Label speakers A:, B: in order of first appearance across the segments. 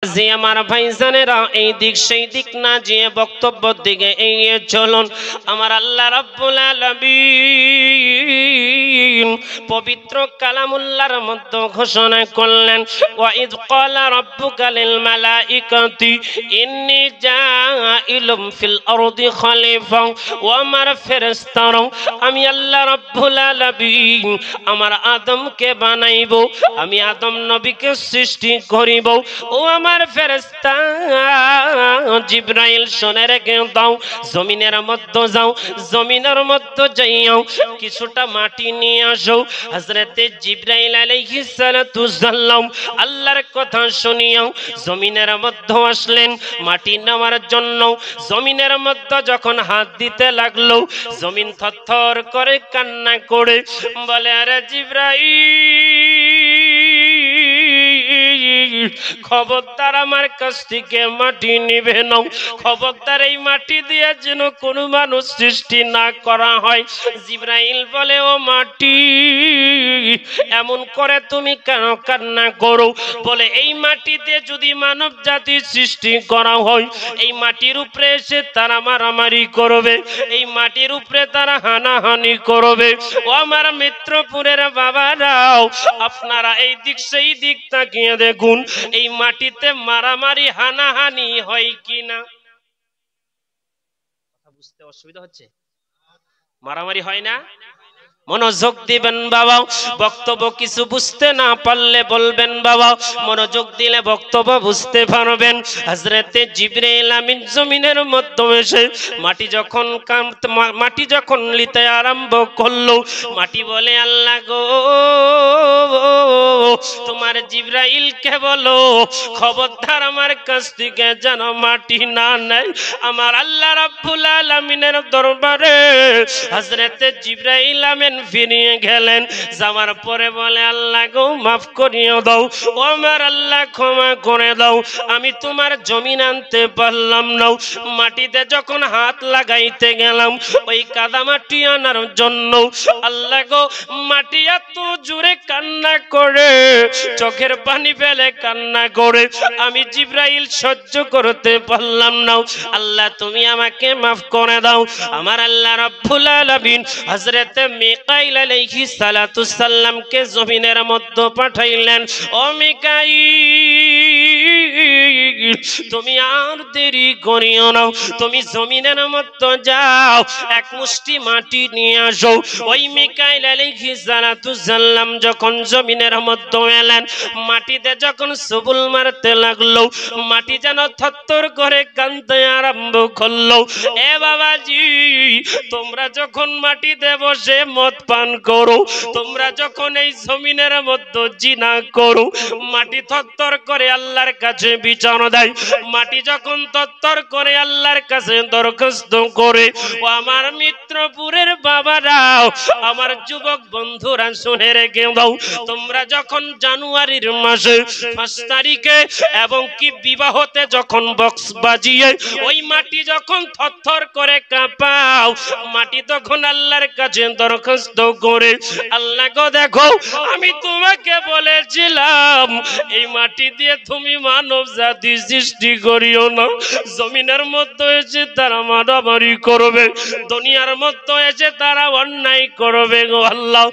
A: যে আমার ভাইজানেরা এই দিক সেই দিক না যে বক্তব্যের দিকে এগিয়ে চলুন। আমার আল্লাহ রাব্বুল আলামিন পবিত্র কালামুল্লাহর মধ্যে ঘোষণা করলেন, ওয়া ইয ক্বালা রাব্বুকা লিল মালাইকাতি ইন্নী জাইলুম ফিল আরদি খলিফা। ও আমার ফেরেশতারা, আমি আল্লাহ রাব্বুল আলামিন আমার আদমকে বানাইব, আমি আদম নবীকে সৃষ্টি করিব। ও আমার ফেরেশতা জিবরাইল শুনে রেখে দাও, জমিনের মধ্যে যাও, জমিনের মধ্যে যাইও কিছুটা মাটি নিয়ে আসো। হযরতে জিবরাইল আলাইহিস সালাতু সাল্লাম আল্লাহর কথা শুনিও জমিনের মধ্যে আসলেন মাটি নেওয়ার জন্য। জমিনের মধ্যে যখন হাত দিতে লাগলো, জমিন থরথর করে কান্না করে বলে, আরে জিবরাইল, খবরদার আমার কাছ থেকে মাটি নিবে না, খবরদার এই মাটি দিয়ে যেন কোনো মানুষ সৃষ্টি না করা হয়। জিবরাইল বলে, ও মাটি, এমন করে তুমি কেন কান্না করো? বলে, এই মাটি দিয়ে যদি মানব জাতি সৃষ্টি করা হয়, এই মাটির উপরে এসে তারা মারামারি করবে, এই মাটির উপরে তারা হানাহানি করবে। ও আমার মিত্রপুরের বাবারাও, আপনারা এই দিক সেই দিক তাকিয়ে দেখুন, এই মাটিতে মারামারি হানাহানি হয় কিনা। কথা বুঝতে অসুবিধা হচ্ছে? মারামারি হয় না? মনোযোগ দিবেন বাবা, বক্তব্য কিছু বুঝতে না পারলে বলবেন বাবা, মনোযোগ দিলে বক্তব্য বুঝতে পারবেন। হযরতে জিবরাইল আমিন জমিনের মধ্যে এসে মাটি যখন লিতে আরম্ভ করলো, মাটি বলে, আল্লাহ গো, তোমার জিবরাইলকে বলো খবরদার আমার কাছ থেকে যেন মাটি না নেয়। আমার আল্লাহ রাব্বুল আলামিনের দরবারে হযরতে জিবরাইল আমিন ফিরিয়ে গেলেন। যাওয়ার পরে বলে, আল্লাহ গো, মাফ করিয়ে দাও, ও আমার আল্লাহ ক্ষমা করে দাও, আমি তোমার জমিন আনতে পারলাম না। মাটিতে যখন হাত লাগাইতে গেলাম ওই কাদা মাটি আনার জন্য, আল্লাহ গো, মাটি এত জোরে কান্না করে, চোখের পানি ফেলে কান্না করে, আমি জিবরাইল সহ্য করতে পারলাম না। আল্লাহ তুমি আমাকে মাফ করে দাও। আমার আল্লাহ রাব্বুল আলামিন হযরতে মিকাইল আলাইহিস সালাতু সাল্লামকে জমিনের মধ্যে পাঠাইলেন। ও মিকাইল, তুমি আর দেরি করিও না, তুমি জমিনের মধ্যে যাও, এক মুষ্টি মাটি নিয়ে আসো। ওই মিকাইল আলাইহিস সালাতু সাল্লাম যখন জমিনের মধ্যে এলেন, মাটিতে যখন সবুল মারতে লাগলো, মাটি যেন থরথর করে কাঁদতে আরম্ভ করলো। এ বাবাজি, তোমরা যখন মাটিতে বসে মদ পান করো, তোমরা যখন এই জমিনের মধ্যে জিনা করো, মাটি থরথর করে আল্লাহর কাছে বিচার দেয়। মাটি যখন থরথর করে আল্লাহর কাছে দরখাস্ত করে, ও আমার মিত্রপুরের বাবারাও, আমার যুবক বন্ধুরা শুনে রেখে দাও, তোমরা যখন জানুয়ারির মাসে 5 তারিখে এবং কি বিবাহতে যখন বক্স বাজিয়ে ওই মাটি যখন থরথর করে কাঁপাও, মাটি তখন আল্লাহর কাছে দরখাস্ত করে, আল্লাহ গো দেখো, আমি তোমাকে বলেছিলাম এই মাটি দিয়ে তুমি মানব জাতি সৃষ্টি করিও না, জমিনের মধ্যে এসে তারা মারামারি করবে, দুনিয়ার মধ্যে এসে তারা অন্যায় করবে গো আল্লাহ।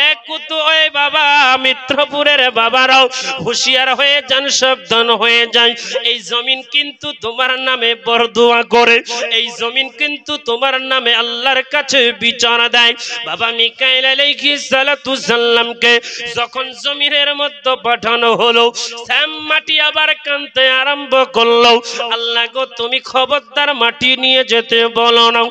A: একটু ওই বাবা মিত্রপুরের বাবারাও হুঁশিয়ার হয়ে যান, সাবধান হয়ে যায়। এই জমিন কিন্তু তোমার নামে বরদোয়া করে, এই জমিন কিন্তু তোমার নামে আল্লাহর কাছে বিচার দেয়। বাবা মিকাইল আলাইহিস সালাতু সাল্লামকে যখন জমিনের মধ্যে পাঠানো হলো, শ্যাম মাটি আবার কাঁদতে আরম্ভ করলো, আল্লাহ গো, তুমি খবরদার মাটি নিয়ে যেতে বলো না,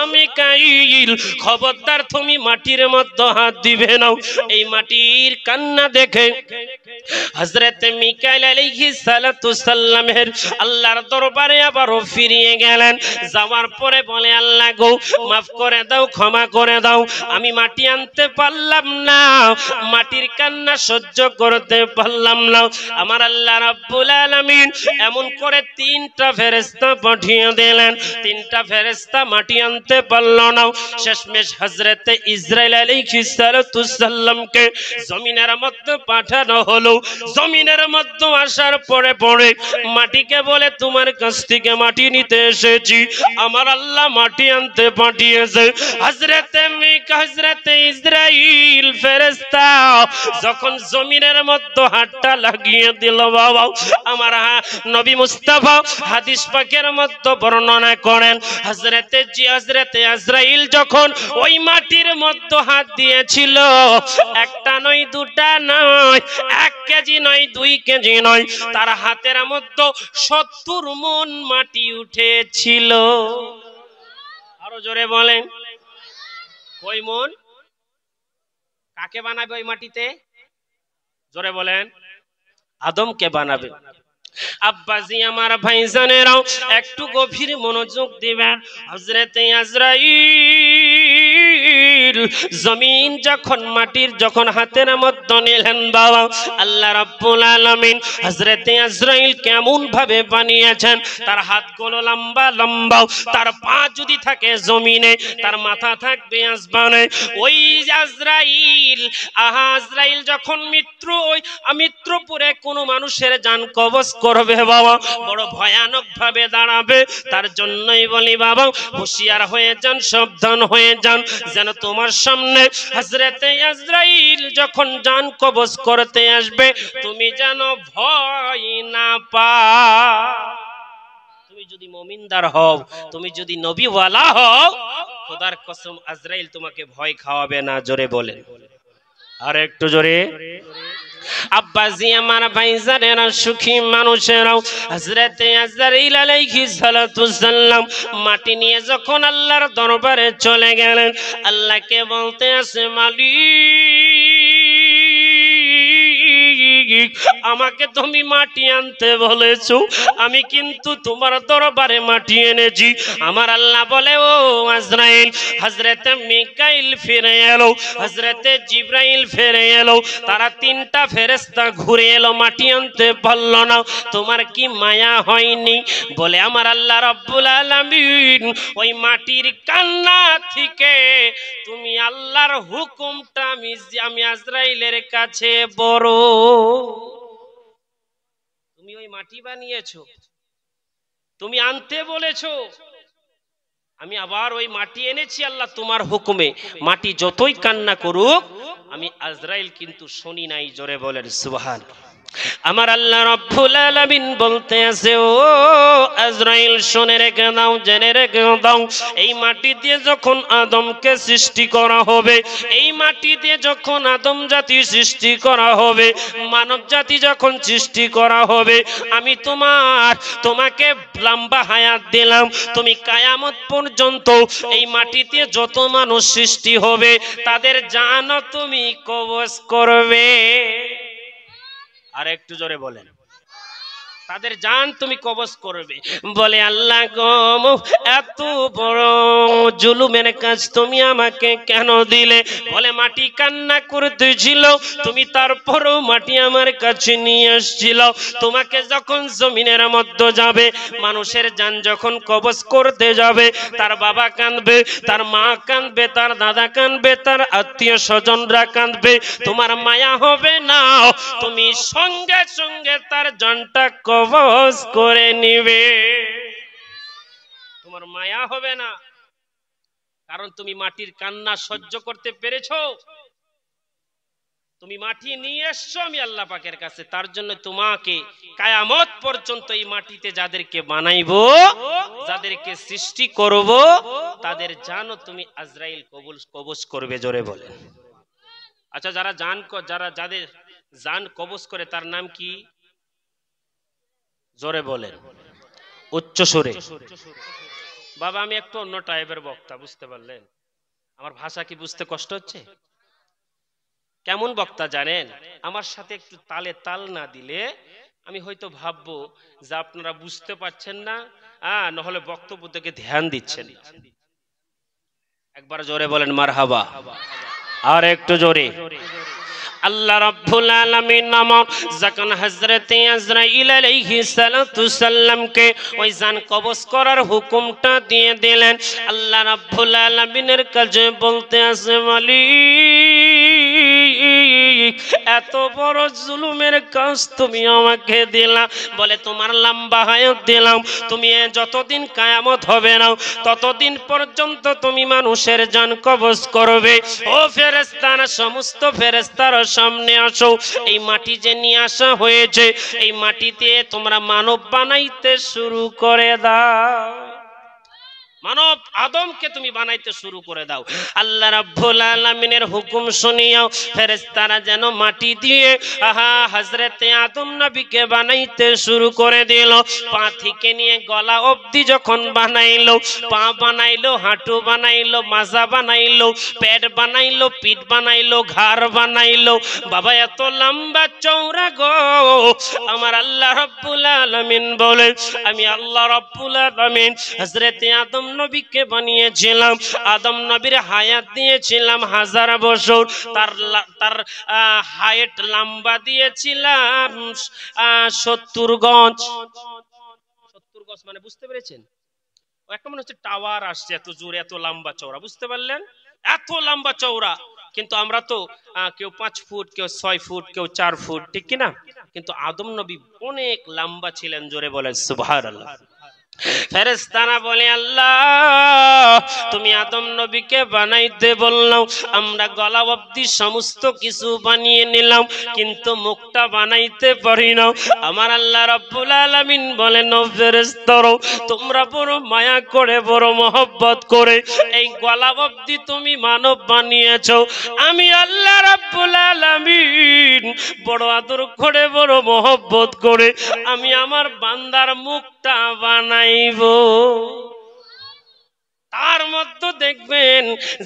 A: আমি কাইল খবরদার তুমি মাটির মধ্যে হাত দিবে না। এই মাটির কান্না দেখে হযরতে মিকাইল আলাইহিস সালাতু সাল্লামের আল্লাহর দরবারে আবারও ফিরিয়ে গেলেন। যাওয়ার পরে বলে, আল্লাহ গো, মাফ করে দাও, ক্ষমা করে দাও, আমি মাটি আনতে পারলাম না, মাটির কান্না সহ্য করতে পারলাম না। আমার আল্লাহ রাব্বুল আলামিন এমন করে তিনটা ফেরেশতা পাঠিয়ে দিলেন। তিনটা ফেরেশতা মাটি আনতে পারল না। শেষমেশ হযরতে ইসরাইল আলাইহিস সালামকে জমিনের মধ্যে পাঠানো হলো। জমিনের মধ্যে আসার পরে পরে মাটিকে বলে, তোমার কাছ থেকে মাটি নিতে এসেছি, আমার আল্লাহ মাটি আনতে পাঠিয়েছে। হযরতে ইসরাইল ফেরেশতা যখন জমিনের মধ্যে হাতটা লাগিয়ে দিল, বাবা আমার নবী মুস্তাফা হাদিস পাকের মধ্যে বর্ণনা করেন, হযরতে ইসরাইল যখন ওই মাটির মধ্যে হাত দিয়েছিল, একটা নয়, দুটা নয়, 1 কেজি নয়, 2 কেজি নয়, তার হাতের মধ্যে 70 মণ মাটি উঠেছিল। আরো জোরে বলেন, কয় মণ? কাকে বানাবে ওই মাটিতে? জোরে বলেন, আদমকে বানাবে। আব্বাজি আমার ভাইজানেরাও একটু গভীর মনোযোগ দিবেন। হযরতে ইসরাইল জমিন যখন মাটির যখন হাতের মধ্যে নিলেন, বাবা আল্লাহ রাব্বুল আলামিন হযরতে ইসরাইল কেমন ভাবে বানিয়েছেন, তার হাতগুলো লম্বা লম্বা, তার পা যদি থাকে জমিনে, তার মাথা থাকবে আসমানে। ওই আজরাইল যখন মৃত্যুপুরে কোনো মানুষের জান কবজ করবে, বাবা বড় ভয়ানক ভাবে দাঁড়াবে। তার জন্যই বলি বাবা, হুঁশিয়ার হয়ে যান, সাবধান হয়ে যান, যেন তোমার সামনে হযরতে ইসরাইল যখন জান কবজ করতে আসবে, তুমি যেন ভয় না পাও। তুমি যদি মুমিনদার হও, তুমি যদি নবীওয়ালা হও, খোদার কসম আজরাইল তোমাকে ভয় খাওয়াবে না। জোরে বলেন, আর একটু জোরে। আব্বাজি আমার ভাইজানেরা, সুখী মানুষেরাও, হযরতে ইসরাইল আলাইহিস সালাম মাটি নিয়ে যখন আল্লাহর দরবারে চলে গেলেন, আল্লাহকে বলতে আছে, মালিক আমাকে তুমি মাটি আনতে বলেছো, আমি কিন্তু তোমার দরবারে মাটি এনেছি। আমার আল্লাহ বলে, ও আজরাইল, হযরতে মিকাইল ফিরে এলো, হযরতে জিবরাইল ফিরে এলো, তারা তিনটা ফেরেশতা ঘুরে এলো, মাটি আনতে পারল না। তোমার কি মায়া হয়নি? বলে, আমার আল্লাহ রাব্বুল আলামিন ওই মাটির কান্না থেকে তুমি আল্লাহর হুকুমটা আমি আজরাইলের কাছে বড়। তুমি ওই মাটি বানিয়েছো, তুমি আনতে বলেছো, আমি আবার ওই মাটি এনেছি আল্লাহ তোমার হুকুমে। মাটি যতই কান্না করুক, আমি আজরাইল কিন্তু শুনি নাই। জোরে বলেন সুবহানাল্লাহ। আমার আল্লাহ রাব্বুল আলামিন বলতে আছে, ও আজরাইল শুনে রেখে দাও, জেনে রেখে দাও, এই মাটি দিয়ে যখন আদমকে সৃষ্টি করা হবে, এই মাটি দিয়ে যখন আদম জাতি সৃষ্টি করা হবে, মানব জাতি যখন সৃষ্টি করা হবে, আমি তোমাকে লম্বা হায়াত দিলাম, তুমি কিয়ামত পর্যন্ত এই মাটিতে যত মানুষ সৃষ্টি হবে তাদের জান তুমি কবজ করবে। আর একটু জোরে বলেন, তাদের জান তুমি কবজ করবে। বলে, আল্লাহ গো, এত বড় জুলুমের কাজ তুমি আমাকে কেন দিলে? বলে, মাটি কান্না করতেছিল, তুমি তারপরও মাটি আমার কাছে নিয়ে আসছিল। তোমাকে যখন জমিনের মধ্যে যাবে, মানুষের জান যখন কবজ করতে যাবে, তার বাবা কাঁদবে, তার মা কাঁদবে, তার দাদা কাঁদবে, তার আত্মীয় স্বজনরা কাঁদবে, তোমার মায়া হবে না? তুমি সঙ্গে সঙ্গে তার জানটা কবজ করে নিবে, তোমার মায়া হবে না, কারণ তুমি মাটির কান্না সহ্য করতে পেরেছো। তুমি মাটি নিয়ে এসছো আমি আল্লাহ পাকের কাছে, তার জন্য তোমাকে কিয়ামত পর্যন্ত এই মাটিতে যাদেরকে বানাইবো, যাদেরকে সৃষ্টি করব, তাদের জানও তুমি আজরাইল কবজ করবে। জোরে বলে। আচ্ছা, যাদের জান কবজ করে তার নাম কি? জোরে বলেন, উচ্চ সুরে। বাবা, আমি একটু অন্য টাইপের বক্তা, বুঝতে পারলেন? আমার ভাষা কি বুঝতে কষ্ট হচ্ছে? কেমন বক্তা জানেন? আমার সাথে একটু তালে তাল না দিলে আমি হয়তো ভাববো যে আপনারা বুঝতে পারছেন না, নহলে বক্তব্য থেকে ধ্যান দিচ্ছেন। একবার জোরে বলেন মারহাবা, আর একটু জোরে। আল্লাহ রাব্বুল আলামিন নামক যখন হযরতে আজরাইল আলাইহিস সালাতু সাল্লামকে ওই জান কবজ করার হুকুমটা দিয়ে দিলেন আল্লাহ রাব্বুল আলামিনের কাছে বলতে আছে মালিক এত বড় জুলুমের কাজ তুমি আমাকে দিলা বলে তোমার লম্বা হায়াত দিলাম তুমি যতদিন কিয়ামত হবে না ততদিন পর্যন্ত তুমি মানুষের জান কবজ করবে ও ফেরেশতারা সমস্ত ফেরেশতার সামনে আসো এই মাটি যে নিয়ে আসা হয়েছে এই মাটি দিয়ে তোমরা মানব বানাইতে শুরু করে দাও মানব আদমকে তুমি বানাইতে শুরু করে দাও আল্লাহ রাব্বুল আলামিনের হুকুম শুনিয়াও ফেরেশতারা যেন মাটি দিয়ে হযরতে আদম নবীকে বানাইতে শুরু করে দিল পা থেকে নিয়ে গলা অবধি যখন বানাইলো পা বানাইলো হাঁটু বানাইলো মাজা বানাইলো পেট বানাইলো পিঠ বানাইলো ঘাড় বানাইলো বাবা এত লম্বা চওড়া গো আমার আল্লাহ রাব্বুল আলামিন বলে আমি আল্লাহ রাব্বুল আলামিন হযরতে আদম নবীকে বানিয়েছিলাম আদম নবীর হায়াত দিয়েছিলাম 1000 বছর তার হাইট লম্বা দিয়েছিলাম 70 গজ 70 গজ মানে বুঝতে পেরেছেন একটা মনে হচ্ছে টাওয়ার আসছে এত জোরে এত লম্বা চওড়া বুঝতে পারলেন এত লম্বা চওড়া কিন্তু আমরা তো কেউ 5 ফুট কেউ 6 ফুট কেউ 4 ফুট ঠিক কি না কিন্তু আদম নবী অনেক লম্বা ছিলেন জোরে বলেন সুবহানাল্লাহ ফেরেশতারা বলে আল্লাহ তুমি আদম নবীকে বানাইতে বললাম আমরা গলা অবধি সমস্ত কিছু বানিয়ে নিলাম কিন্তু মুখটা বানাইতে পারি না আমার আল্লাহ রাব্বুল আলামিন বলেন ও ফেরেশতারা তোমরা বড় মায়া করে বড় মহব্বত করে এই গলা অবধি তুমি মানব বানিয়েছো আমি আল্লাহ রাব্বুল আলামিন বড় আদর করে বড় মহব্বত করে আমি আমার বান্দার মুখটা বানাইবো তার মধ্যে দেখবেন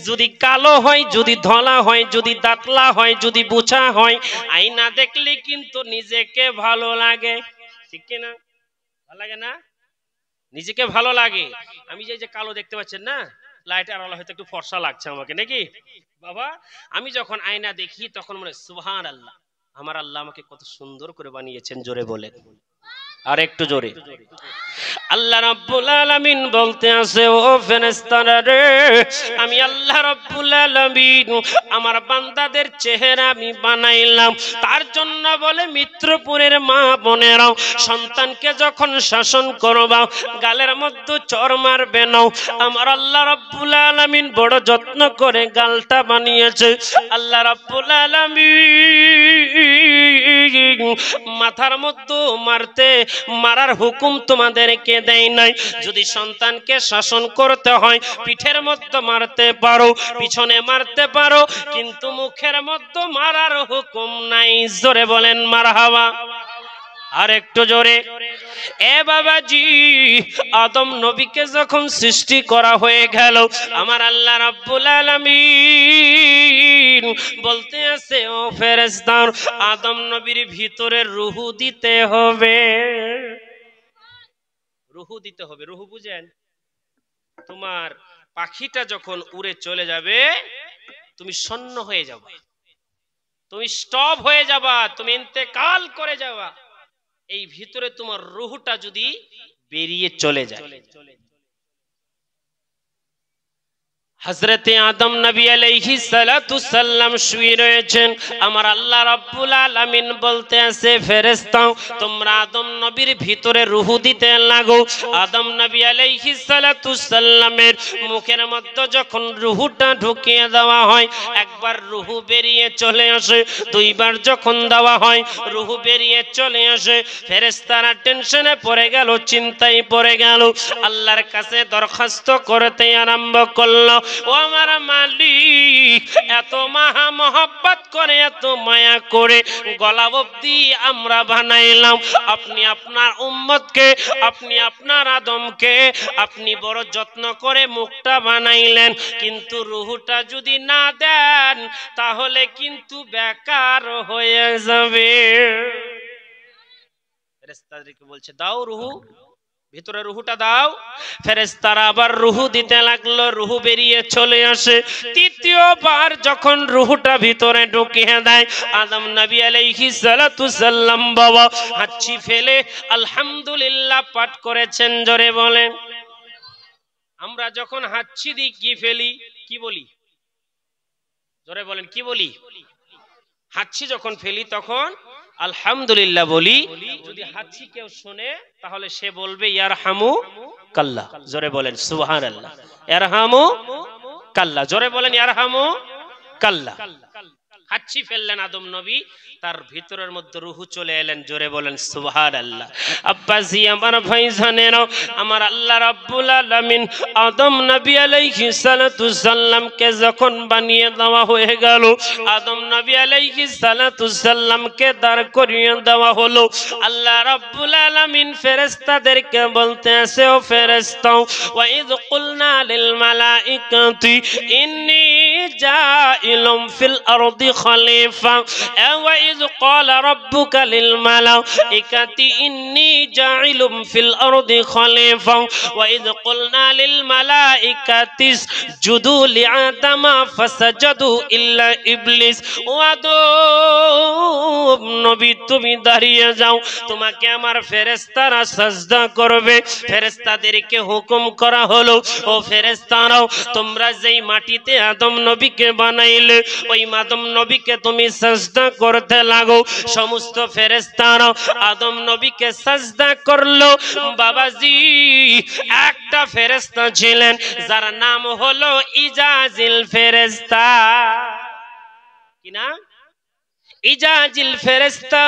A: যদি কালো হয় যদি ধলা হয় যদি দাঁতলা হয় যদি বুঝা হয় আয়না দেখলে কিন্তু নিজেকে ভালো লাগে ঠিক কি না ভালো লাগে না নিজেকে ভালো লাগে আমি যে কালো দেখতে পাচ্ছেন না লাইটের আলো হয়তো একটু ফর্সা লাগছে আমাকে নাকি বাবা আমি যখন আয়না দেখি তখন মনে সুবহানাল্লাহ আমার আল্লাহ আমাকে কত সুন্দর করে বানিয়েছেন জোরে বলেন আর একটু জোরে আল্লাহ রাব্বুল আলামিন বলতে আছে ও ফেরেশতারা রে আমি আল্লাহ রাব্বুল আলামিন আমার বান্দাদের চেহারা আমি বানাইলাম তার জন্য বলে মিত্রপুরের মা বোনেরাও সন্তানকে যখন শাসন করবা গালের মধ্যে চড় মারবে না আমার আল্লাহ রাব্বুল আলামিন বড় যত্ন করে গালটা বানিয়েছে আল্লাহ রাব্বুল আলামিন মাথার মধ্যে মারার হুকুম তোমাদেরকে দেয় নাই যদি সন্তানকে শাসন করতে হয় পিঠের মধ্যে মারতে পারো পিছনে মারতে পারো কিন্তু মুখের মধ্যে মারার হুকুম নাই জোরে বলেন মারহাবা আর একটু জোরে এ বাবাজি আদম নবীকে যখন সৃষ্টি করা হয়ে গেল আমার আল্লাহ রাব্বুল আলামিন বলতে আছে ও ফেরেশতা আদম নবীর ভিতরে রূহ দিতে হবে রূহ দিতে হবে রূহ বুঝেন তোমার পাখিটা যখন উড়ে চলে যাবে তুমি শূন্য হয়ে যাবে তুমি স্টপ হয়ে যাবা তুমি ইন্তেকাল করে যাবা এই ভিতরে তোমার রূহটা যদি বেরিয়ে চলে যায় হযরতে আদম নবী আলাইহিস সালাতু সাল্লাম শুয়ে রয়েছেন আমার আল্লাহ রাব্বুল আলামিন বলতে আছে ফেরেশতা তোমরা আদম নবীর ভিতরে রূহ দিতে লাগো আদম নবী আলাইহিস সালাতু সাল্লামের মুখের মধ্যে যখন রূহটা ঢুকিয়ে দেওয়া হয় একবার রূহ বেরিয়ে চলে আসে দুইবার যখন দেওয়া হয় রূহ বেরিয়ে চলে আসে ফেরেশতারা টেনশনে পড়ে গেল চিন্তায় পড়ে গেল আল্লাহর কাছে দরখাস্ত করতে আরম্ভ করলো ও আমার মালিক এত মহা মহব্বত করে এত মায়া করে গলা অবধি আমরা বানাইলাম আপনি আপনার উম্মতকে আপনি আপনার আদমকে আপনি বড় যত্ন করে মুখটা বানাইলেন কিন্তু রূহটা যদি না দেন তাহলে কিন্তু বেকার হয়ে যাবে ফেরেশতাদেরকে বলছে দাও রূহ ভিতরে রুহুটা দাও। ফেরেশতারা আবার রুহু দিতে লাগলো, রুহু বেরিয়ে চলে আসে। তৃতীয়বার যখন রুহুটা ভিতরে ঢুকিয়ে দেয়, আদম নবী আলাইহিস সালাতু সাল্লাম বাবা হাঁচি ফেলে আলহামদুলিল্লাহ পাঠ করেছেন। জোরে বলেন। আমরা যখন হাঁচি দিই কি ফেলি, কি বলি? জোরে বলেন, কি বলি? হাঁচি যখন ফেলি তখন আলহামদুলিল্লাহ বলি। যদি হাঁচি কেউ শুনে তাহলে সে বলবে ইয়ারহামু কাল্লাহ। জোরে বলেন সুবহানাল্লাহ। ইয়ারহামু কাল্লাহ। জোরে বলেন ইয়ারহামু কাল্লাহ। হাঁচি ফেললেন আদম নবী, তার ভিতরের মধ্যে রুহু চলে এলেন। জোরে বলেন সুবহানাল্লাহ। আব্বাসি আমার ভাইজানেরা, আমার আল্লাহ রাব্বুল আলামিন আদম নবী আলাইহিস সালাতু সাল্লামকে যখন বানিয়ে দেওয়া হয়ে গেল, আদম নবী আলাইহিস সালাতু সাল্লামকে দাঁড় করিয়ে দেওয়া হলো। আল্লাহ রাব্বুল আলামিন ফেরেশতাদেরকে বলতে আছে, ও ফেরেশতা, ওয়া ইয কুলনা লিল মালাইকাতি ইন্নী জাইলুম ফিল আরদি খলিফা ওয়া ইয ক্বালা রাব্বুকা লিল মালাইকাতি ইন্নী জাইলুম ফিল আরদি খলিফা ওয়া ইয কুলনা লিল মালাইকাতি ইসজুদু লিআদামা ফাসাজাদু ইল্লা ইবলিস। ও আদম নবী, তুমি দাঁড়িয়ে যাও, তোমাকে আমার ফেরেশতারা সাজদা করবে। ফেরেশতাদেরকে হুকুম করা হলো, ও ফেরেশতারাও, তোমরা যেই মাটিতে আদম নবীকে বানাইলে ওই আদম নবীকে তুমি সাজদা করতে লাগো। সমস্ত ফেরেশতারা আদম নবীকে সাজদা করলো। বাবাজি, একটা ফেরেশতা ছিলেন যার নাম হলো ইজাজিল ফেরেশতা। কি নাম? ইজাজিল ফেরেশতা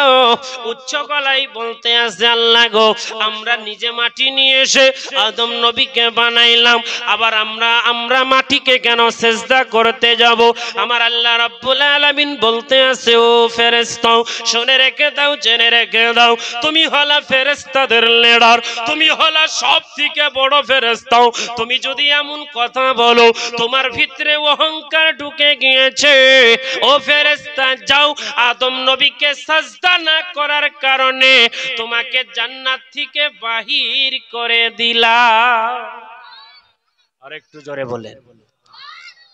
A: উচ্চ গলায় বলতে আছে, আল্লাহ গো, আমরা নিজে মাটি নিয়ে এসে আদম নবীকে বানাইলাম, আবার আমরা মাটিকে কেন সিজদা করতে যাব? আমার আল্লাহ রাব্বুল আলামিন বলতে আছে, ও ফেরেশতা, শুনে রেখে দাও, জেনে রেখে দাও, তুমি হলা ফেরেশতাদের লিডার, তুমি হলা সবথেকে বড় ফেরেশতা। তুমি যদি এমন কথা বলো তোমার ভিতরে অহংকার ঢুকে গিয়েছে, ও ফেরেশতা যাও, আদম নবীকে সাজদা না করার কারণে তোমাকে জান্নাত থেকে বাহির করে দিলাম। আর একটু জোরে বলেন।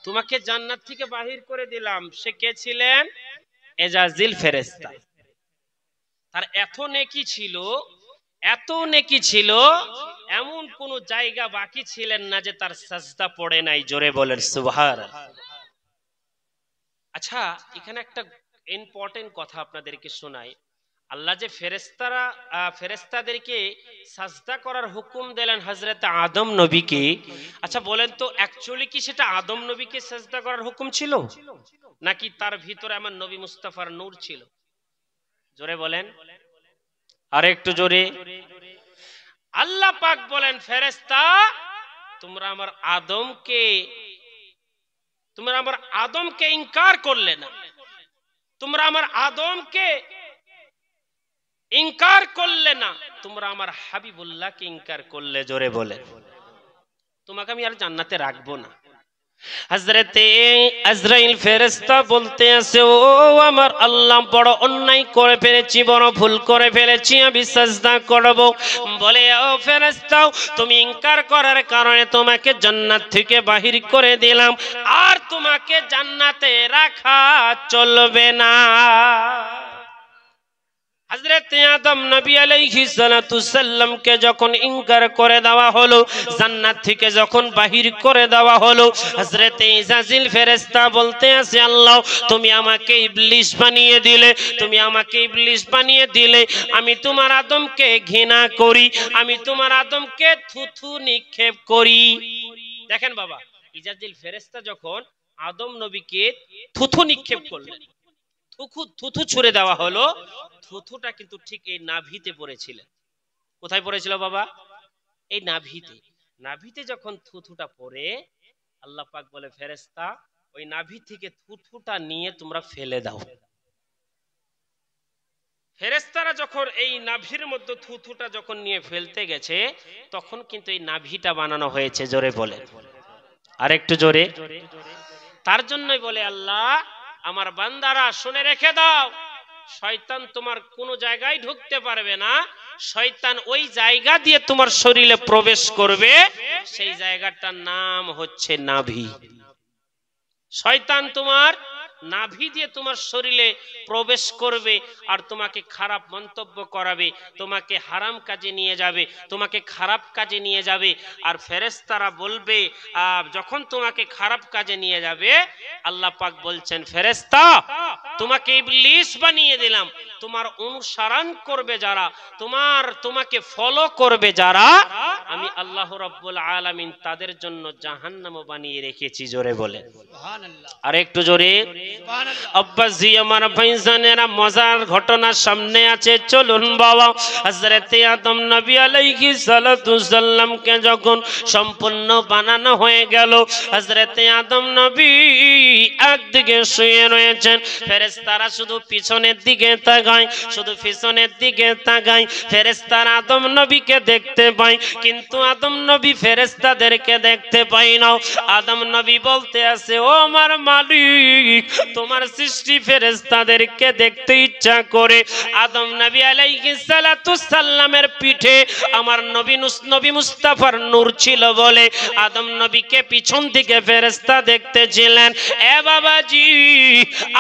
A: তোমাকে জান্নাত থেকে বাহির করে দিলাম। সে কে ছিলেন? ইজাজিল ফেরেশতা। তার এত নেকি ছিল, এত নেকি ছিল, এমন কোন জায়গা বাকি ছিলেন না যে তার সাজদা পড়ে নাই। জোরে বলেন সুবহানাল্লাহ। আচ্ছা, এখানে একটা ইম্পর্টেন্ট কথা আপনাদেরকে শোনাই। আল্লাহ যে ফেরেশতাদেরকে সাজদা করার হুকুম দিলেন হযরত আদম নবীকে, আচ্ছা বলেন তো অ্যাকচুয়ালি কি সেটা আদম নবীকে সাজদা করার হুকুম ছিল, নাকি তার ভিতরে আমার নবী মুস্তাফার নূর ছিল? জোরে বলেন, আরে একটু জোরে। আল্লাহ পাক বলেন, ফেরেশতা, তোমরা আমার আদমকে ইনকার করলে না, তোমরা আমার আদমকে ইনকার করলে না, তোমরা আমার হাবিবুল্লাহকে ইনকার করলে। জোরে বলেন, তোমাকে আমি আর জান্নাতে রাখবো না। হযরতে আজরাইল ফেরেশতা বলতে আছে, ও আমার আল্লাহ, বড় অন্যায় করে ফেলেছি, বড় ভুল করে ফেলেছি, আমি সাজদা করব। বলে, ও ফেরেশতা, তুমি ইনকার করার কারণে তোমাকে জান্নাত থেকে বাহির করে দিলাম, আর তোমাকে জান্নাতে রাখা চলবে না। হযরত আদম নবী আলাইহিস সালাতু সাল্লামকে যখন ইনকার করে দেওয়া হলো, জান্নাত থেকে যখন বাহির করে দেওয়া হলো, হযরত ইজাজিল ফেরেশতা বলতে আছে, আল্লাহ, তুমি আমাকে ইবলিস বানিয়ে দিলে, তুমি আমাকে ইবলিস বানিয়ে দিলে, আমি তোমার আদমকে ঘৃণা করি, আমি তোমার আদমকে থুথু নিক্ষেপ করি। দেখেন বাবা, ইজাজিল ফেরেশতা যখন আদম নবীকে থুথু নিক্ষেপ করলেন, থুথু ছুঁড়ে দেওয়া হলো, থুথুটা কিন্তু ঠিক এই নাভিতে পড়েছিলেন। কোথায় পড়েছিল বাবা? এই নাভিতে। নাভিতে যখন থুথুটা পড়ে, আল্লাহ পাক বলে, ফেরেশতা, ওই নাভি থেকে থুথুটা নিয়ে তোমরা ফেলে দাও। ফেরেশতারা যখন এই নাভির মধ্যে থুথুটা যখন নিয়ে ফেলতে গেছে, তখন কিন্তু এই নাভিটা বানানো হয়েছে। জোরে বলে, আর একটু জোরে। তার জন্যই বলে আল্লাহ, আমার বান্দারা শুনে রেখে দাও, শয়তান তোমার কোনো জায়গায় ঢুকতে পারবে না। শয়তান ওই জায়গা দিয়ে তোমার শরীরে প্রবেশ করবে, সেই জায়গাটার নাম হচ্ছে নাভি। শয়তান তোমার নাভি দিয়ে তোমার শরীরে প্রবেশ করবে আর তোমাকে খারাপ মন্তব্য করাবে, তোমাকে হারাম কাজে নিয়ে যাবে, তোমাকে খারাপ কাজে নিয়ে যাবে। আর ফেরেশতারা বলবে যখন তোমাকে খারাপ কাজে নিয়ে যাবে, আল্লাহ পাক বলছেন ফেরেশতা তোমাকে ইবলিস বানিয়ে দিলাম, তোমার অনুসরণ করবে যারা, তোমাকে ফলো করবে যারা, আমি আল্লাহ রাব্বুল আলামিন তাদের জন্য জাহান্নাম বানিয়ে রেখেছি। জোরে বলে সুবহানাল্লাহ। আর একটু জোরে সুবহানাল্লাহ। আব্বাজি আমার ভাইজানেরা, মজার ঘটনা সামনে আছে, চলুন বাবা। হযরতে আদম নবী আলাইহিস সালাতু সাল্লামকে যখন সম্পূর্ণ বানানো হয়ে গেল, হযরতে আদম নবী একদিকে শুয়ে রয়েছেন, ফেরেশতারা শুধু পিছনের দিকে তাকায়, শুধু পিছনের দিকে তাকায়। ফেরেশতারা আদম নবীকে দেখতে পায়, কিন্তু আদম নবী ফেরেশতাদেরকে দেখতে পায় না। আদম নবী বলতে আছে, ও আমার মালিক, তোমার সৃষ্টি ফেরেশতাদেরকে দেখতে ইচ্ছা করে। আদম নবী আলাইহিস সালাতু সাল্লামের পিঠে আমার নবী মুস্তাফার নূর ছিল বলে আদম নবীকে পিছন থেকে ফেরেশতা দেখতেছিলেন। এ বাবাজি,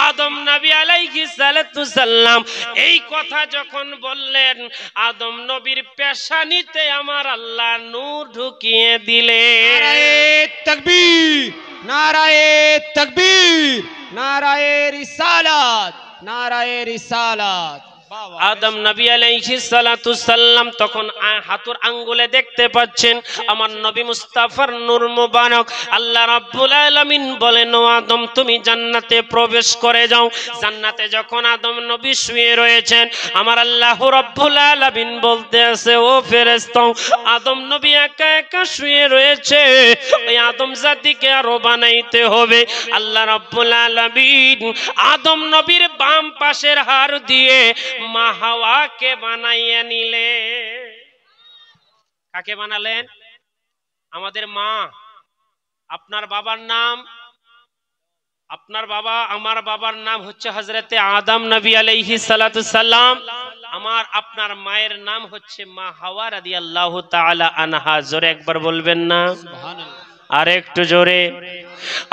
A: আদম নবী আলাইহিস সালাতু সাল্লাম এই কথা যখন বললেন, আদম নবীর পেশানিতে আমার আল্লাহ নূর ঢুকিয়ে দিলেন।
B: নারায়ে তাকবীর, নারায়ে তাকবীর, নারায়ে রিসালাত, নারায়ে রিসালাত।
A: আদম নবী আলাইহিস সালাতু সাল্লাম তখন হাতুর আঙ্গুলে দেখতে পাচ্ছেন আমার নবী মুস্তাফার নূর মুবারক। আল্লাহ রাব্বুল আলামিন বলেন, ও আদম তুমি জান্নাতে প্রবেশ করে যাও। জান্নাতে যখন আদম নবী শুয়ে রয়েছেন, আমার আল্লাহ রাব্বুল আলামিন বলতে আছে, ও ফেরেশতা, আদম নবী একা একা শুয়ে রয়েছে, ওই আদম জাতিকে আরো বানাইতে হবে। আল্লাহ রাব্বুল আলামিন আদম নবীর বাম পাশের হাড় দিয়ে মা হাওয়াকে বানাইয়া নিলে। কাকে বানালেন? আমাদের মা। আপনার বাবার নাম, আপনার বাবা, আমার বাবার নাম হচ্ছে হযরতে আদম নবী আলাইহিস সালাতু সাল্লাম। আমার আপনার মায়ের নাম হচ্ছে মা হাওয়া রাদিয়াল্লাহু তাআলা আনহা। জোরে একবার বলবেন না সুবহানাল্লাহ? আর একটু জোরে।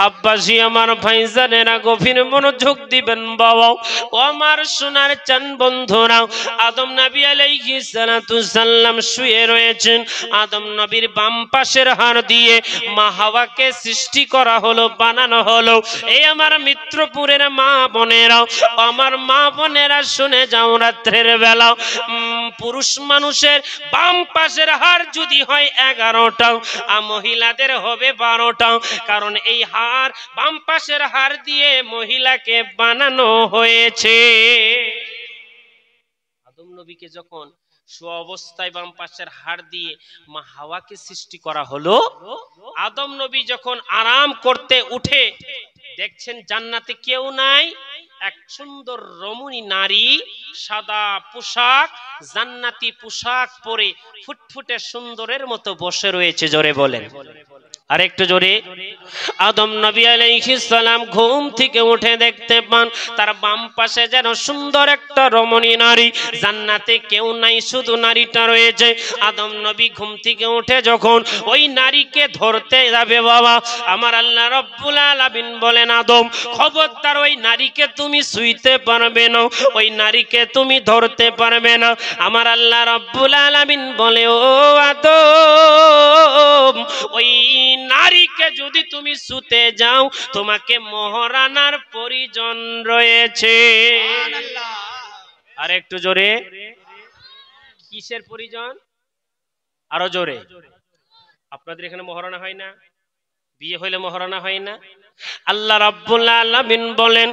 A: আব্বাসী আমার ভাইজানেরা গভীর মনোযোগ দিবেন বাবা। ও আমার সোনার চান বন্ধুরা, আদম নবী আলাইহিস সালাতু সাল্লাম শুয়ে রয়েছেন। আদম নবীর বাম পাশের হাড় দিয়ে মা হাওয়াকে সৃষ্টি করা হলো, বানানো হলো। এই আমার মিত্রপুরের মা বোনেরা, আমার মা বোনেরা শুনে যাও, রাত্রের বেলা পুরুষ মানুষের বাম পাশের হাড় যদি হয় 11টা, মহিলাদের হবে 12টা, কারণ এই হাড় বাম পাশের হাড় দিয়ে মহিলাকে বানানো হয়েছে। আদম নবীকে যখন শোয়া অবস্থায় বাম পাশের হাড় দিয়ে মা হাওয়াকে সৃষ্টি করা হলো, আদম নবী যখন আরাম করতে উঠে দেখছেন জান্নাতে কেউ নাই, এক সুন্দর রমণী নারী সাদা পোশাক, জান্নাতি পোশাক পরে ফুটফুটে সুন্দরের মতো বসে রয়েছে। জোরে বলেন আর একটু জোরে। আদম নবী আলাইহিস সালাম ঘুম থেকে উঠে দেখতে পান তার বাম পাশে যেন সুন্দর একটা রমণী নারী, জান্নাতে কেউ নাই, শুধু নারীটা রয়েছে। আদম নবী ঘুম থেকে উঠে যখন ওই নারীকে ধরতে যাবে, বাবা আমার আল্লাহ রাব্বুল আলামিন বলেন, আদম খবরদার ওই নারীকে তুমি ছুঁইতে পারবে না, ওই নারীকে তুমি ধরতে পারবে না। আমার আল্লাহ রাব্বুল আলামিন বলে, ও আদম ওই নারীকে যদি তুমি ছুঁতে যাও তোমাকে মহারানার প্রয়োজন রয়েছে। আর একটু জোরে। কিসের প্রয়োজন? আরো জোরে। আপনাদের এখানে মহারানা হয় না? বিয়ে হইলে মহারানা হয় না? আল্লাহ রাব্বুল আলামিন বলেন,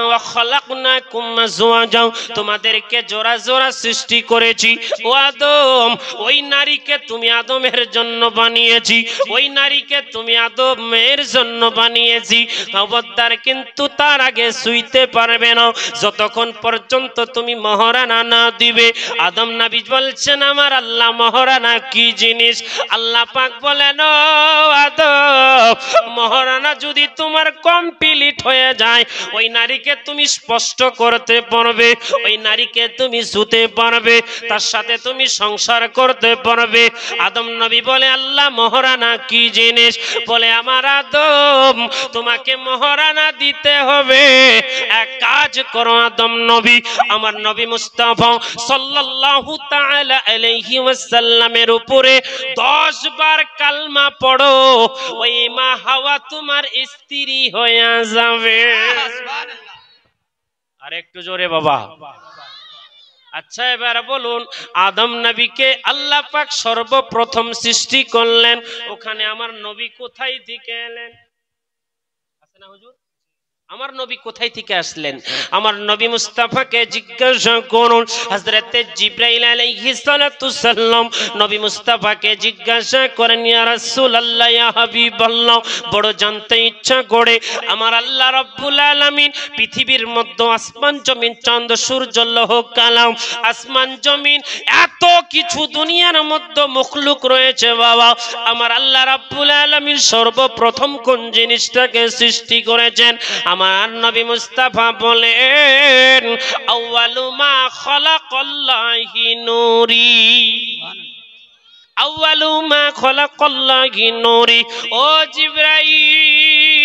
A: ওয়া খালাকনাকুম আজওয়াজা, তোমাদেরকে জোড়া জোড়া সৃষ্টি করেছি। ও আদম ওই নারীকে তুমি আদমের জন্য বানিয়েছি, ওই নারীকে তুমি আদমের জন্য বানিয়েছি। খবরদার কিন্তু তার আগে ছুঁইতে পারবে না যতক্ষণ পর্যন্ত তুমি মহারানা না দিবে। আদম নবী বলছেন, আমার আল্লাহ মহারানা কি জিনিস? আল্লাহ পাক বলেন, ও আদম মহারানা যদি তোমার কমপ্লিট হয়ে যায় ওই নারীকে তুমি স্পষ্ট করতে পারবে, ওই নারীকে তুমি ছুতে পারবে, তার সাথে তুমি সংসার করতে পারবে। আদম নবী বলে আল্লাহ মহারানা কি জিনিস? বলে আমার আদম তোমাকে মহারানা দিতে হবে। এক কাজ করো আদম নবী, আমার নবী মুস্তাফা সাল্লাল্লাহু তাআলা আলাইহি ওয়াসাল্লামের উপরে 10 বার কালমা পড়ো, ওই মা হাওয়া তোমার স্ত্রী হয়ে যাবে। আর একটু জোরে বাবা। আচ্ছা এবার বলুন, আদম নবীকে আল্লাহ পাক সর্বপ্রথম সৃষ্টি করলেন, ওখানে আমার নবী কোথায় থেকে এলেন? আছে না হুজুর? আমার নবী কোথায় থেকে আসলেন? আমার নবী মুস্তাফাকে জিজ্ঞাসা করুন। হযরতে জিবরাইল আলাইহিস সালাতু সাল্লাম নবী মুস্তাফাকে জিজ্ঞাসা করেন, ইয়া রাসূলুল্লাহ ইয়া হাবিবাল্লাহ, বড় জানতে ইচ্ছা করে আমার আল্লাহ রাব্বুল আলামিন পৃথিবীর মধ্যে আসমান জমিন চাঁদ সূর্য লৌহ কালাম, আসমান জমিন এত কিছু দুনিয়ার মধ্যে মখলুক রয়েছে বাবা, আমার আল্লাহ রাব্বুল আলামিন সর্বপ্রথম কোন জিনিসটাকে সৃষ্টি করেছেন? আমার নবী মুস্তাফা বলেন আউয়ালু মা খালাকাল্লাহি নূরি, আউয়ালু মা খালাকাল্লাহি নূরি। ও জিবরাইল,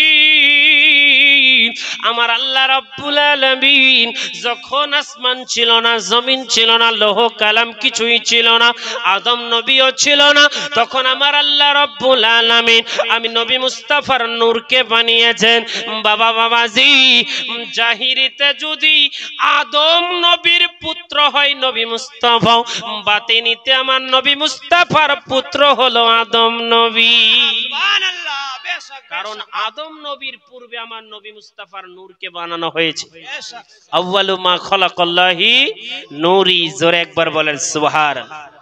A: আমার আল্লাহ রাব্বুল আলামিন যখন আসমান ছিল না, জমিন ছিল না, লৌহ কালাম কিছুই ছিল না, আদম নবীও ছিল না, তখন আমার আল্লাহ রাব্বুল আলামিন আমি নবী মুস্তাফার নূরকে বানিয়েছেন। বাবা বাবাজি, জাহিরিতে যদি আদম নবীর পুত্র হয় নবী মুস্তাফা, বাতিনিতে আমার নবী মুস্তাফার পুত্র হলো আদম নবী। সুবহানাল্লাহ। কারণ আদম নবীর পূর্বে আমার নবী মুস্তাফার নূরকে বানানো হয়েছে। আউয়ালু মা খালাকাল্লাহি নূরি। জোরে একবার বলেন সুবহানাল্লাহ।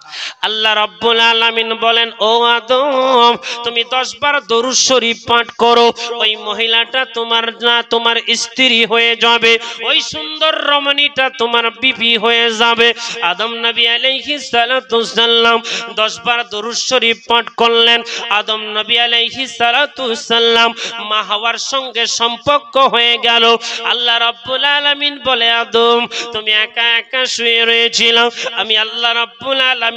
A: আল্লাহ রাব্বুল আলামিন বলেন, ও আদম তুমি 10 বার দরুদ শরীফ পাঠ করো, ওই মহিলাটা তোমার না তোমার স্ত্রী হয়ে যাবে, ওই সুন্দর রমণীটা তোমার বিবি হয়ে যাবে। আদম নবী আলাইহিস সালাতু সাল্লাম 10 বার দরুদ শরীফ পাঠ করলেন। আদম নবী আলাইহিস সালাতু সাল্লাম মা হাওয়ার সঙ্গে সম্পর্ক হয়ে গেল। আল্লাহ রাব্বুল আলামিন বলে, আদম তুমি একা একা শুয়ে রয়েছিল, আমি আল্লাহ রাব্বুল আলামিন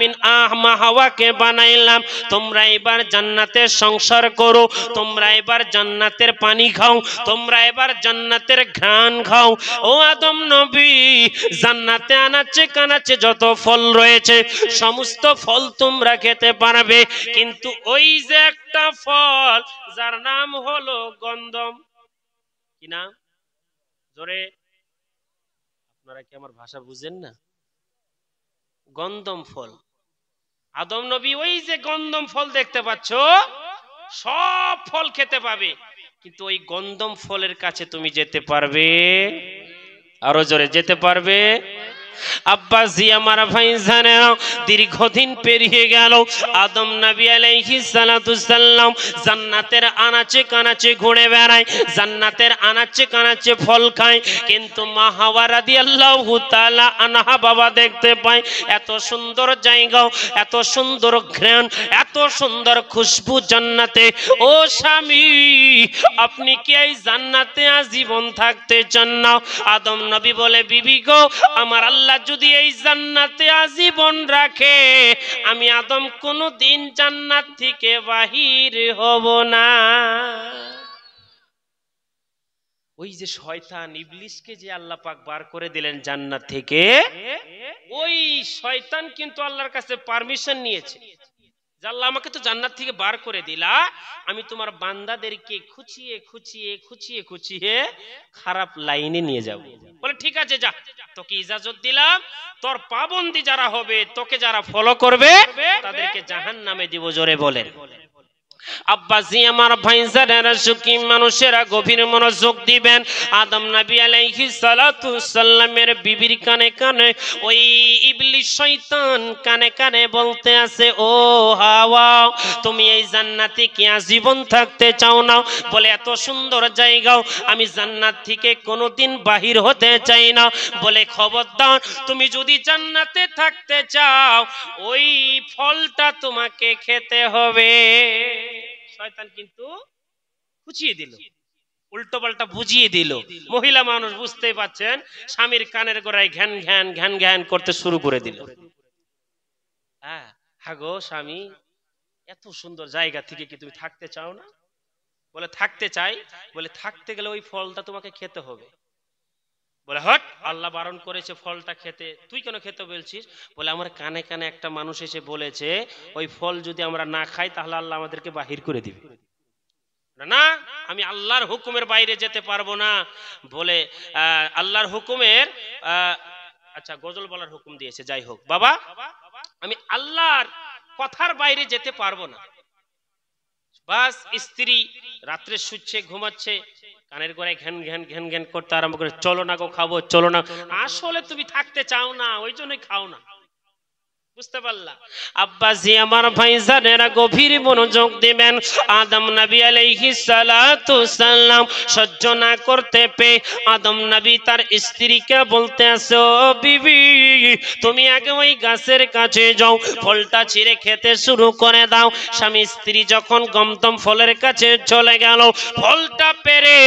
A: মা হাওয়াকে বানাইলাম, তোমরা এবার জান্নাতের সংসার করো, তোমরা এবার জান্নাতের পানি খাও, তোমরা এবার জান্নাতের ঘ্রাণ খাও। ও আদম নবী, জান্নাতে আনাচে কানাচে যত ফল রয়েছে সমস্ত ফল তোমরা খেতে পারবে, কিন্তু ওই যে একটা ফল যার নাম হলো গন্ধম। কি নাম? জোরে, আপনারা কি আমার ভাষা বুঝেন না? গন্ধম ফল। আদম নবী ওই যে গন্ধম ফল দেখতে পাচ্ছ, সব ফল খেতে পাবে, কিন্তু ওই গন্ধম ফলের কাছে তুমি যেতে পারবে? আরো জোরে, যেতে পারবে? আব্বাসি আমার ভাইজানেরা, দীর্ঘদিন পেরিয়ে গেল, আদম নবী আলাইহিস সালাতু সাল্লাম জান্নাতের আনাচে কানাচে ঘুরে বেড়ায়, জান্নাতের আনাচে কানাচে ফল খায়, কিন্তু মা হাওয়া রাদিয়াল্লাহু তাআলা আনহা বাবা দেখতে পায় এত সুন্দর জায়গা, এত সুন্দর ঘ্রাণ, এত সুন্দর খুশবু জান্নাতে। ও স্বামী, আপনি কি এই জান্নাতে আজীবন থাকতে চান না? আদম নবী বলে, বিবি গো, আমার আল্লাহ যদি এই জান্নাতে আজীবন রাখে, আমি আদম কোনদিন জান্নাত থেকে বাহির হব না। ওই যে শয়তান ইবলিসকে যে আল্লাহ পাক বার করে দিলেন জান্নাত থেকে, ওই শয়তান কিন্তু আল্লাহর কাছে পারমিশন নিয়েছে, আল্লাহ আমাকে তো জান্নাত থেকে বার করে দিলা, আমি তোমার বান্দাদেরকে খুঁচিয়ে খুঁচিয়ে খুঁচিয়ে খুঁচিয়ে খারাপ লাইনে নিয়ে যাব। বলে ঠিক আছে, যা, তোকে ইজাজত দিলাম, তোর পাবন্দি যারা হবে, তোকে যারা ফলো করবে তাদেরকে জাহান্নামে দিব। জোরে বলেন। আব্বাসি আমার ভাইজানেরা, সুখী মানুষেরা গভীর মনোযোগ দিবেন। আদম নবী আলাইহিস সালাতু সাল্লামের বিবির কানে কানে ওই ইবলিস শয়তান কানে কানে বলতে আছে, ও হাওয়া, তুমি এই জান্নাতে কি আজীবন থাকতে চাও না? বলে, এত সুন্দর জায়গা, আমি জান্নাত থেকে কোনোদিন বাহির হতে চাই না। বলে, খবরদার, তুমি যদি জান্নাতে থাকতে চাও ওই ফলটা তোমাকে খেতে হবে। শয়তান কিন্তু খুঁচিয়ে দিল, উল্টো পাল্টা বুঝিয়ে দিল। মহিলা মানুষ বুঝতেই পাচ্ছেন, স্বামীর কানের গোড়ায় ঘ্যান ঘ্যান ঘ্যান ঘ্যান করতে শুরু করে দিল। হ্যাঁ হাগো স্বামী, এত সুন্দর জায়গা থেকে কি তুমি থাকতে চাও না? বলে থাকতে চাই। বলে থাকতে গেলে ওই ফলটা তোমাকে খেতে হবে। বলে হট, আল্লাহ বারণ করেছে ফলটা খেতে, তুই কেন খেতে বলছিস? বলে আমার কানে কানে একটা মানুষ এসে বলেছে ওই ফল যদি আমরা না খাই তাহলে আল্লাহ আমাদেরকে বাহির করে দিবে। না, আমি আল্লাহর হুকুমের বাইরে যেতে পারবো না। বলে আল্লাহর হুকুমের আচ্ছা গজল বলার হুকুম দিয়েছে, যাই হোক বাবা, আমি আল্লাহর কথার বাইরে যেতে পারবো না। বাস স্ত্রী রাত্রে শুচ্ছে, ঘুমাচ্ছে, কানের গোড়ায় ঘ্যান ঘ্যান ঘ্যান ঘ্যান করতে আরম্ভ করে, চলো না গো খাবো, চলো না। আসলে তুমি থাকতে চাও না, ওই জন্যই খাও না। বুঝতে পারলা? আব্বাজি আমার ভাইজানেরা গভীর মনোযোগ দিবেন। আদম নবী আলাইহিস সালাতু সালাম সহ্য না করতে পেয়ে আদম নবী তার স্ত্রীকে বলতে আছে, ও বিবি তুমি আগে ওই গাছের কাছে যাও, ফলটা ছিঁড়ে খেতে শুরু করে দাও। স্বামী স্ত্রী যখন গমতম ফলের কাছে চলে গেল, ফলটা পেরে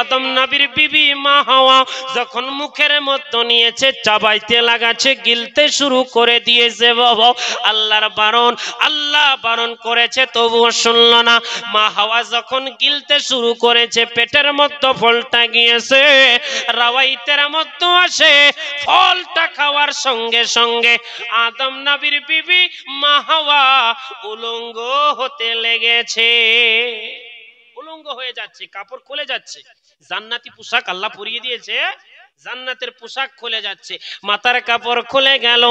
A: আদম নবীর বিবি মা হাওয়া যখন মুখের মধ্যে নিয়েছে, চাবাইতে লাগাচ্ছে, গিলতে শুরু করে দিয়েছে। বাবা আল্লাহর বারণ, আল্লাহ বারণ করেছে তবুও শুনল না। মা হাওয়া যখন গিলতে শুরু করেছে, পেটের মধ্যে ফলটা গিয়েছে, রাওয়াইতের মধ্যে আসে ফলটা খাওয়ার সঙ্গে সঙ্গে আদম নবীর বিবি মা হাওয়া উলঙ্গ হতে লেগেছে। উলঙ্গ হয়ে যাচ্ছে, কাপড় খুলে যাচ্ছে। জান্নাতি পোশাক আল্লাহ পরিয়ে দিয়েছে, জান্নাতের পোশাক খুলে যাচ্ছে, মাথার কাপড় খুলে গেল,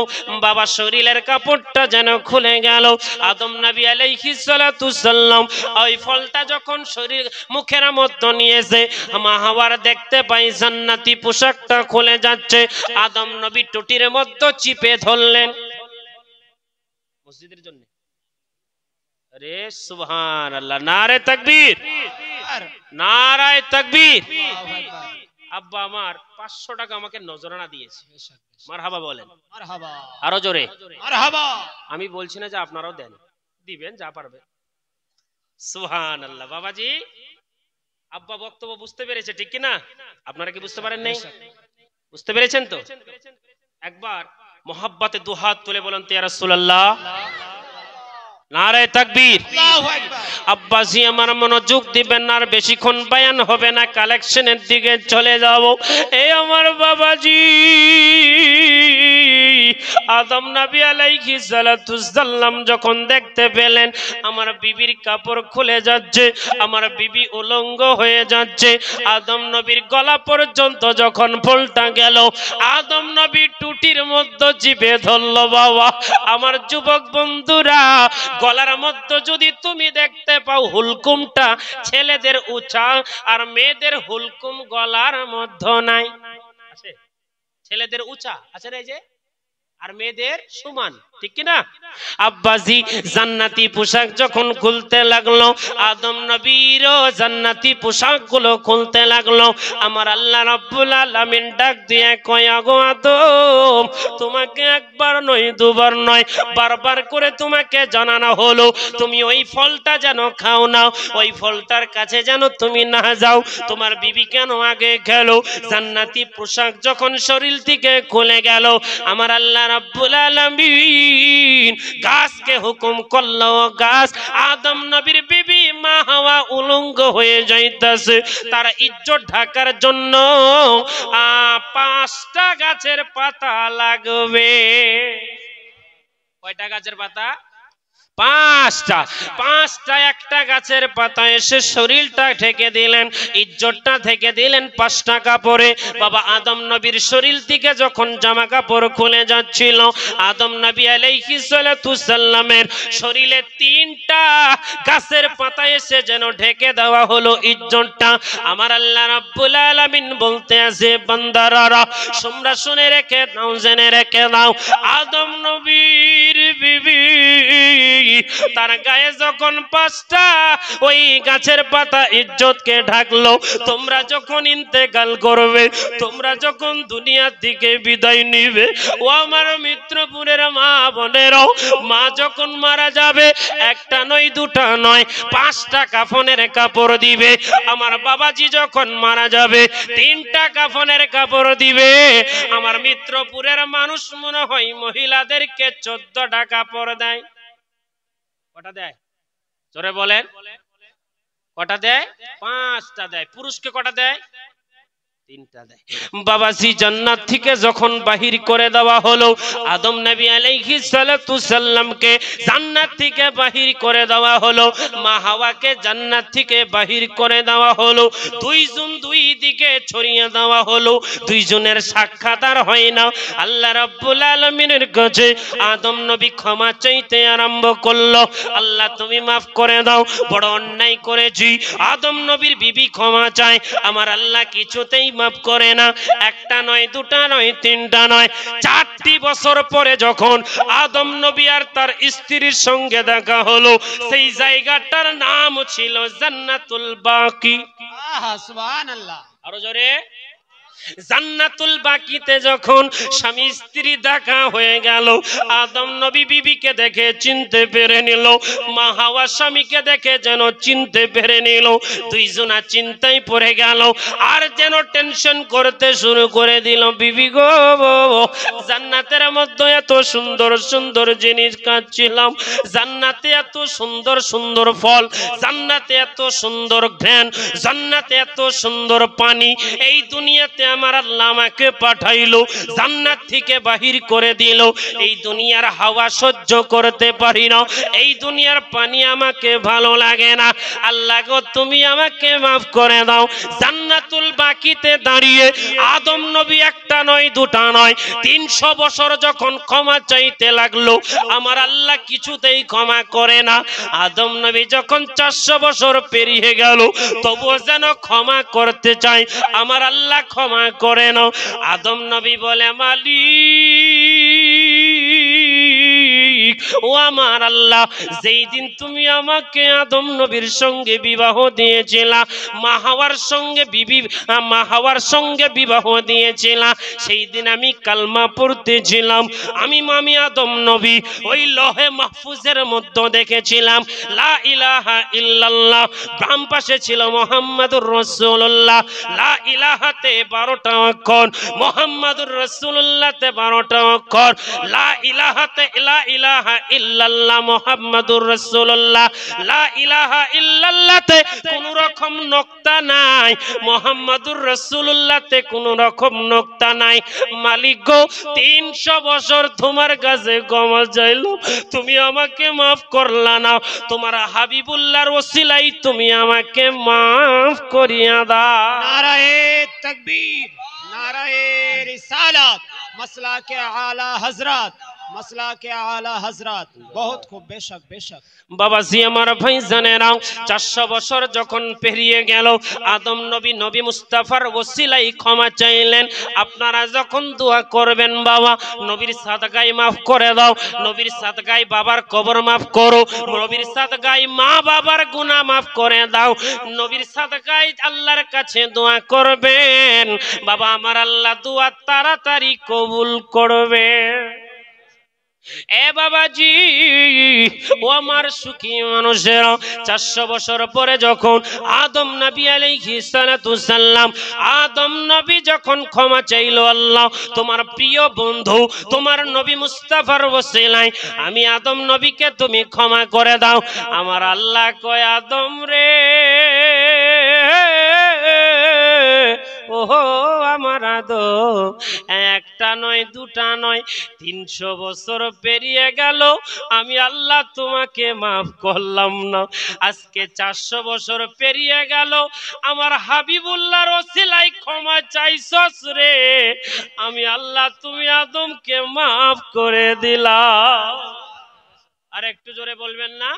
A: বাবা শরীরের কাপড়টা যেন খুলে গেল। আদম নবী আলাইহিস সালাতু সাল্লাম ওই ফলটা যখন শরীর মুখের মধ্যে নিয়েছে, মা হাওয়ার দেখতে পাই জান্নাতি পোশাকটা খুলে যাচ্ছে। আদম নবী টুটির মধ্যে চিপে ধরলেন মসজিদের জন্য। আরে সুবহানাল্লাহ, নারে তাকবীর, নারায়ে তাকবীর। আব্বা আমার 500 টাকা আমাকে নজরানা দিয়েছে। মারহাবা বলেন, মারহাবা, আরো জোরে মারহাবা। আমি বলছি না যে আপনারাও দেন, দিবেন যা পারবে। সুবহানাল্লাহ। বাবাজি আব্বা বক্তব্য বুঝতে পেরেছে, ঠিক কি না? আপনারা কি বুঝতে পারেন নাই? বুঝতে পেরেছেন তো? একবার মোহাব্বতে দুহাত তুলে বলেন তো ইয়া রাসূলুল্লাহ, নারায়ে তাকবীর, আল্লাহু আকবার। আব্বাজি আমার মনোযোগ দিবেন না, আর বেশিক্ষণ বয়ান হবে না, কালেকশনের দিকে চলে যাব। এই আমার বাবাজি আদম নবী আলাইহিস সালাতু সাল্লাম যখন দেখতে পেলেন আমার বিবির কাপড় খুলে যাচ্ছে, আমার বিবি উলঙ্গ হয়ে যাচ্ছে, আদম নবীর গলা পর্যন্ত যখন ফলটা গেল, আদম নবী টুটির মধ্যে চিপে ধরল। বাবা আমার যুবক বন্ধুরা, গলার মধ্যে যদি তুমি দেখতে পাও হুলকুমটা ছেলেদের উঁচা, আর মেয়েদের হুলকুম গলার মধ্যে নাই। আছে ছেলেদের উঁচা আছে না, এই যে, আর মেয়েদের সমান, ঠিক কি না? আব্বাজি জান্নাতি পোশাক যখন খুলতে লাগলো, আদম নবীর জান্নাতি পোশাক গুলো খুলতে লাগলো, আমার আল্লাহ রাব্বুল আলামিন ডাক দিয়ে কয়, গো আদম তোমাকে একবার নয় দুবার নয় বারবার করে তোমাকে জানানো হলো তুমি ওই ফলটা যেন খাও না, ওই ফলটার কাছে যেন তুমি না যাও। তোমার বিবি কেন আগে গেল? জান্নাতি পোশাক যখন শরীর থেকে খুলে গেল, আমার আল্লাহ রাব্বুল আলামিন গাছকে হুকুম করলো, গাছ আদম নবীর বিবি মা হাওয়া উলঙ্গ হয়ে যাইতাছে, তার ইজ্জত ঢাকার জন্য 5টা গাছের পাতা লাগবে। কয়টা গাছের পাতা? 5টা। একটা গাছের পাতা এসে শরীরটা ঢেকে দিলেন, ইজ্জতটা ঢেকে দিলেন 5টা কাপড়ে। বাবা আদম নবীর শরীর থেকে যখন জামা কাপড় খুলে যাচ্ছিল, আদম নবী আলাইহিস সালাতু সাল্লামের শরীরে 3টা গাছের পাতা এসে যেন ঢেকে দেওয়া হলো ইজ্জতটা। আমার আল্লাহ রাব্বুল আলামিন বলতে আছে, বান্দারা তোমরা শুনে রেখে নাও, জেনে রেখে নাও, আদম নবীর বিবি তার গায়ে যখন 5টা ওই গাছের পাতা ইজ্জতকে ঢাকলো, তোমরা যখন ইন্তেকাল করবে, তোমরা যখন দুনিয়া থেকে বিদায় নিবে, ও আমার মিত্রপুরের মা বোনেরাও, মা যখন মারা যাবে একটা নয় দুটা নয় 5টা কাফনের কাপড় দিবে। আমার বাবাজি যখন মারা যাবে 3টা কাফনের কাপড় দিবে। আমার মিত্রপুরের মানুষ মনে হয় মহিলাদেরকে 14টা কাপড় দেয়। কটা দেয় জোরে বলেন? কটা দেয়? 5টা দেয়। পুরুষকে কটা দেয়? 3টা দেয়। বাবাজি জান্নাত থেকে যখন বাহির করে দেওয়া হলো, আদম নবী আলাইহিস সালাতু সাল্লামকে জান্নাত থেকে বাহির করে দেওয়া হলো, মা হাওয়াকে জান্নাত থেকে বাহির করে দেওয়া হলো, দুইজন দুই দিকে ছড়িয়ে দেওয়া হলো, দুইজনের সাক্ষাৎ আর হয় না। আল্লাহ রাব্বুল আলামিনের কাছে আদম নবী ক্ষমা চাইতে আরম্ভ করলো, আল্লাহ তুমি মাফ করে দাও, বড় অন্যায় করেছি। আদম নবীর বিবি ক্ষমা চায়, আমার আল্লাহ কিছুতেই মাফ করে না। একটা নয় দুটা নয় 3টা নয় 4টি বছর পরে যখন আদম নবী আর তার স্ত্রীর সঙ্গে দেখা হলো, সেই জায়গাটার নাম ছিল জান্নাতুল বাকি।
B: সুবহানাল্লাহ।
A: আরো জোরে। জান্নাতুল বাকিতে যখন স্বামী স্ত্রী দেখা হয়ে গেল, আদম নবী বিবিকে দেখে চিনতে পেরে নিল, মা হাওয়া স্বামীকে দেখে যেন চিনতে পেরে নিল। দুইজনা চিন্তায় পড়ে গেল, আর যেন টেনশন করতে শুরু করে দিল, বিবি গো, জান্নাতের মধ্যে এত সুন্দর সুন্দর জিনিস খাচ্ছিলাম, জান্নাতে এত সুন্দর সুন্দর ফল, জান্নাতে এত সুন্দর ঘ্রাণ, জান্নাতে এত সুন্দর পানি, এই দুনিয়াতে আমার আল্লাহ আমাকে পাঠাইলো, জান্নাত থেকে বাহির করে দিল। এই দুনিয়ার হাওয়া সহ্য করতে পারি না, এই দুনিয়ার পানি আমাকে ভালো লাগে না, আল্লাহ গো তুমি আমাকে মাফ করে দাও। জান্নাতুল বাকিতে দাঁড়িয়ে আদম নবী একটা নয় দুটা নয় 300 বছর যখন ক্ষমা চাইতে লাগলো, আমার আল্লাহ কিছুতেই ক্ষমা করে না। আদম নবী যখন 400 বছর পেরিয়ে গেল, তবুও যেন ক্ষমা করতে চাই, আমার আল্লাহ ক্ষমা করে না। আদম নবী বলে, মালিক ও আমার আল্লাহ, যেই দিন তুমি আমাকে আদম নবীর সঙ্গে বিবাহ দিয়েছিলা, মা হাওয়ার সঙ্গে বিবাহ দিয়েছিলা, সেই দিন আমি কালমা পড়তেছিলাম, আমি আদম নবী ওই লহে মাহফুজের মধ্যে দেখেছিলাম লা ইলাহা ইল্লাল্লাহ, বাম পাশে ছিল মুহাম্মাদুর রাসূলুল্লাহ, লা ইলাহাতে 12টা অক্ষর, মুহাম্মাদুর রাসূলুল্লাহতে 12টা অক্ষর, লা ইলাহাতে লা ইলাহা ইল্লাল্লাহ মুহাম্মাদুর রাসূলুল্লাহ, লা ইলাহা ইল্লাল্লাহতে কোনো রকম নকতা নাই, মুহাম্মাদুর রাসূলুল্লাহতে কোনো রকম নকতা নাই। মালিক গো, 300 বছর তোমার কাছে ক্ষমা চাইলাম, তুমি আমাকে মাফ করলা না, তোমার হাবিবুল্লাহর ওসিলায় তুমি আমাকে মাফ করিয়া দাও।
B: नाराए तकबीर, नाराए रिसालत, मसला के आला हजरत, मसला के आला हजरत। बहुत खूब, बेशक बेशक।
A: বাবাজি আমার ভাই জানেরাও, 400 বছর যখন পেরিয়ে গেল, আদম নবী নবী মুস্তাফার ওসিলায় ক্ষমা চাইলেন। আপনারা যখন দোয়া করবেন, বাবা নবীর সাদগায় মাফ করে দাও, নবীর সাদগায় বাবার কবর মাফ করো, নবীর সাদগায় মা বাবার গুনাহ মাফ করে দাও, নবীর সাদগায় আল্লাহর কাছে দোয়া করবেন, বাবা আমার আল্লাহ দোয়া তাড়াতাড়ি কবুল করবে। এ বাবাজি ও আমার সুখী মানুষেরা, 400 বছর পরে যখন আদম নবী আলাইহিস সালাতু সাল্লাম, আদম নবী যখন ক্ষমা চাইলো, আল্লাহ তোমার প্রিয় বন্ধু তোমার নবী মুস্তাফার ওসিলায় আমি আদম নবীকে তুমি ক্ষমা করে দাও। আমার আল্লাহ কয়, আদম রে, ওহো আমার আদম, একটা নয় দুটা নয় 300 বছর পেরিয়ে গেল, আমি আল্লাহ তোমাকে মাফ করলাম না। আজকে 400 বছর পেরিয়ে গেল, আমার হাবিবুল্লাহর ওসিলায় ক্ষমা চাইছস রে, আমি আল্লাহ তুমি আদমকে মাফ করে দিলাম। আর একটু জোরে বলবেন না?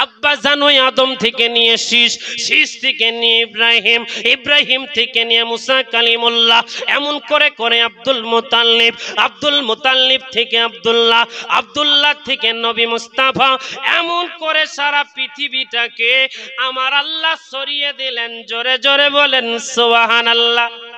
A: আব্বা জানো আদম থেকে নিয়ে শীষ, শীষ থেকে নিয়ে ইব্রাহিম, ইব্রাহিম থেকে নিয়ে মুসা কালিমুল্লাহ, এমন করে করে আব্দুল মুতাল্লিব, আব্দুল মুতাল্লিব থেকে আব্দুল্লাহ, আব্দুল্লাহ থেকে নবী মুস্তাফা, এমন করে সারা পৃথিবীটাকে আমার আল্লাহ ছড়িয়ে দিলেন। জোরে জোরে বলেন সুবহানাল্লাহ।